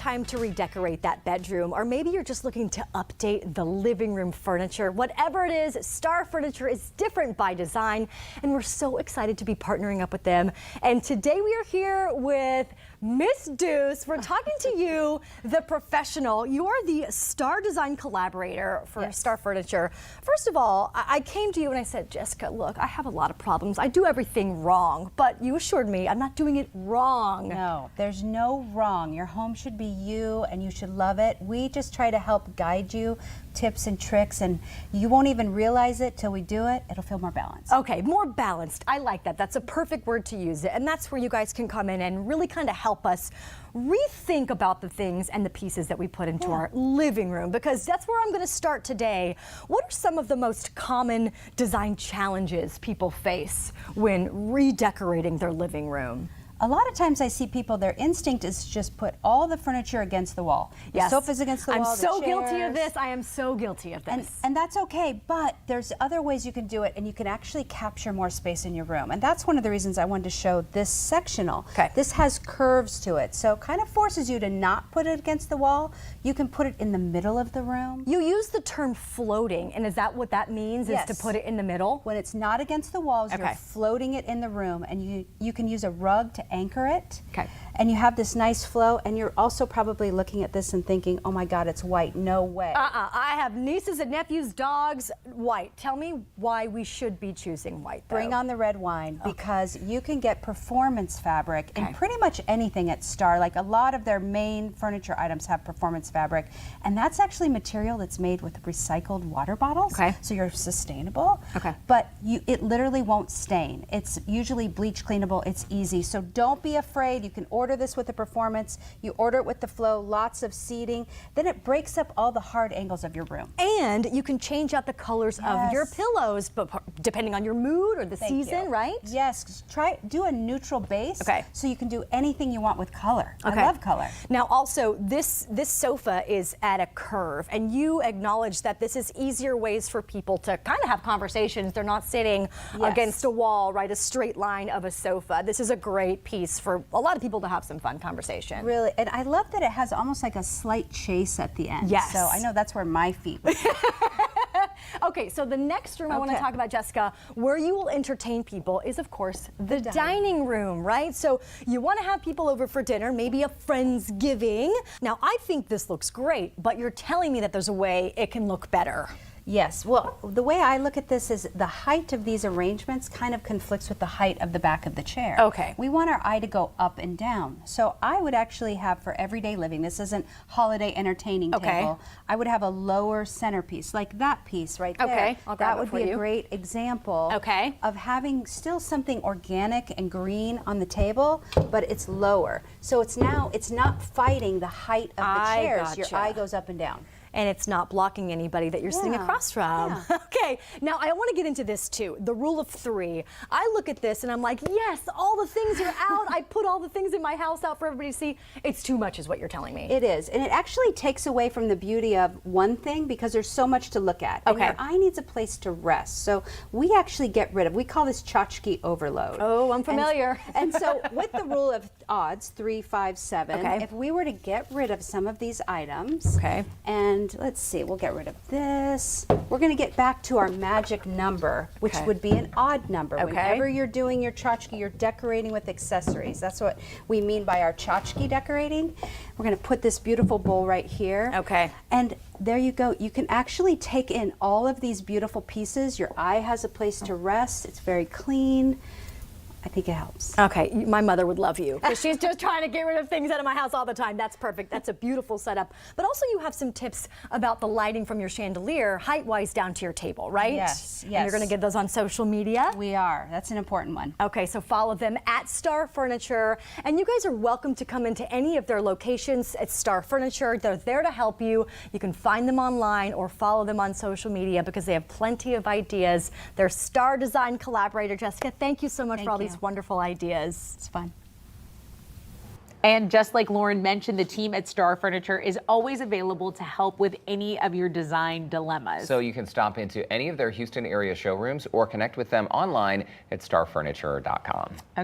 time to redecorate that bedroom, or maybe you're just looking to update the living room furniture, whatever it is, Star Furniture is different by design, and we're so excited to be partnering up with them. And today we are here with Miss Duce. We're talking to you, the professional. You are the Star Design Collaborator for Star Furniture. First of all, I came to you and I said, Jessica, look, I have a lot of problems. I do everything wrong, but you assured me I'm not doing it wrong. No, there's no wrong. Your home should be you and you should love it. We just try to help guide you, tips and tricks, and you won't even realize it till we do it. It'll feel more balanced. Okay, more balanced. I like that. That's a perfect word to use it. And that's where you guys can come in and really kind of help us rethink about the things and the pieces that we put into our living room, because that's where I'm going to start today. What are some of the most common design challenges people face when redecorating their living room? A lot of times I see people, their instinct is to just put all the furniture against the wall. The sofa's against the wall, I'm so the guilty chairs. of this. I am so guilty of this. And that's okay, but there's other ways you can do it, and you can actually capture more space in your room. And that's one of the reasons I wanted to show this sectional. Okay. This has curves to it, so kind of forces you to not put it against the wall. You can put it in the middle of the room. You use the term floating, and is that what that means, is to put it in the middle? When it's not against the walls, you're floating it in the room, and you can use a rug to anchor it. Okay. And you have this nice flow, and you're also probably looking at this and thinking, oh my God, it's white. No way. I have nieces and nephews, dogs, white. Tell me why we should be choosing white, though. Bring on the red wine, because you can get performance fabric in pretty much anything at Star. Like a lot of their main furniture items have performance fabric, and that's actually material that's made with recycled water bottles. Okay. So you're sustainable. Okay. But it literally won't stain. It's usually bleach cleanable. It's easy. So don't be afraid. You can order this with the performance. You order it with the flow, lots of seating. Then it breaks up all the hard angles of your room. And you can change out the colors of your pillows, but depending on your mood or the season, right? Yes, do a neutral base. Okay. So you can do anything you want with color. I love color. Now also, this sofa is at a curve, and you acknowledge that this is easier ways for people to kind of have conversations. They're not sitting against a wall, right? A straight line of a sofa. This is a great piece for a lot of people to have some fun conversation. Really, and I love that it has almost like a slight chase at the end. Yes. So I know that's where my feet would be. Okay, so the next room I want to talk about, Jessica, where you will entertain people is, of course, the dining room, right? So you want to have people over for dinner, maybe a Friendsgiving. Now, I think this looks great, but you're telling me that there's a way it can look better. Yes, well, the way I look at this is the height of these arrangements kind of conflicts with the height of the back of the chair. Okay. We want our eye to go up and down. So I would actually have, for everyday living, this isn't holiday entertaining table, I would have a lower centerpiece, like that piece right there. Okay, I'll grab that it for would be you. a great example of having still something organic and green on the table, but it's lower. So it's not fighting the height of the chairs. Your eye goes up and down. And it's not blocking anybody that you're sitting across from. Okay, now I want to get into this too, the rule of three. I look at this and I'm like, yes, all the things are out. I put all the things in my house out for everybody to see. It's too much is what you're telling me. It is, and it actually takes away from the beauty of one thing because there's so much to look at. And your eye needs a place to rest. So we actually get rid of, we call this tchotchke overload. Oh, I'm familiar. And so with the rule of odds, 3, 5, 7, if we were to get rid of some of these items, and let's see, we'll get rid of this. We're going to get back to our magic number, which would be an odd number. Whenever you're doing your tchotchke, you're decorating with accessories. That's what we mean by our tchotchke decorating. We're going to put this beautiful bowl right here. And there you go. You can actually take in all of these beautiful pieces. Your eye has a place to rest. It's very clean. I think it helps. Okay, my mother would love you, because she's just trying to get rid of things out of my house all the time. That's perfect. That's a beautiful setup. But also you have some tips about the lighting from your chandelier, height-wise down to your table, right? Yes, yes. And you're going to get those on social media? We are. That's an important one. Okay, so follow them at Star Furniture. And you guys are welcome to come into any of their locations at Star Furniture. They're there to help you. You can find them online or follow them on social media because they have plenty of ideas. They're Star Design Collaborator. Jessica, thank you so much for all these wonderful ideas. It's fun. And just like Lauren mentioned, the team at Star Furniture is always available to help with any of your design dilemmas. So you can stop into any of their Houston area showrooms or connect with them online at starfurniture.com. Okay.